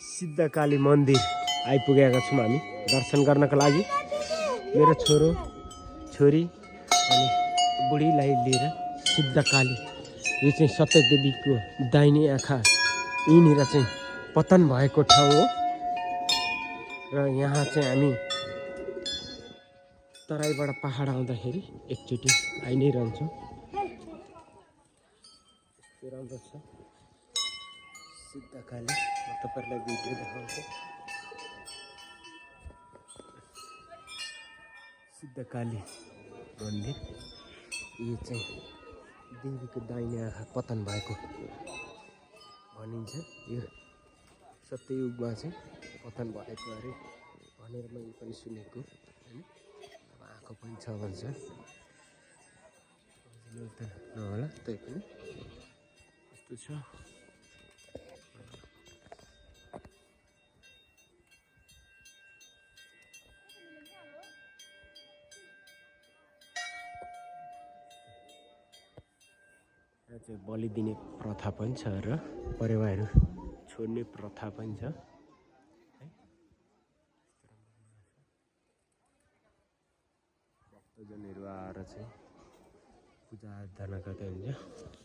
सिद्धकाली मन्दिर आइपुगेका छौँ हामी दर्शन गर्नको लागि। मेरो छोरो छोरी अनि बुढीलाई लिएर सिद्धकाली, यो चाहिँ सत्यदेवीको दाहिने आँखा यहीँनिर चाहिँ पतन भएको ठाउँ हो। र यहाँ चाहिँ हामी तराईबाट पहाड आउँदाखेरि एकचोटि आइ नै रहन्छौँ। यस्तो राम्रो छ सिद्धकाली। म तपाईँहरूलाई भिडियो देखाउँछु। सिद्धकाली मन्दिर, यो चाहिँ देवीको दाहिने आँखा पतन भएको भनिन्छ। यो सत्ययुगमा चाहिँ पतन भएको अरे भनेर मैले पनि सुनेको होइन। अब आँखा पनि छ भन्छ, त नहोला त्यही पनि यस्तो छ। यहाँ चाहिँ बलि दिने प्रथा पनि छ र परेवाहरू छोड्ने प्रथा पनि छ है। भक्तजनहरू आएर चाहिँ पूजा आराधना गर्दै हुन्छ।